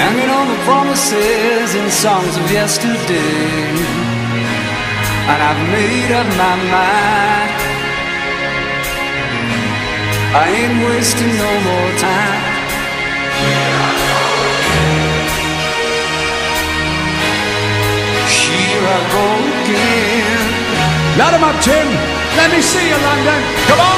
hanging on the promises and songs of yesterday. And I've made up my mind, I ain't wasting no more time. Here I go again. Let him up, Jim. Let me see you, London. Come on.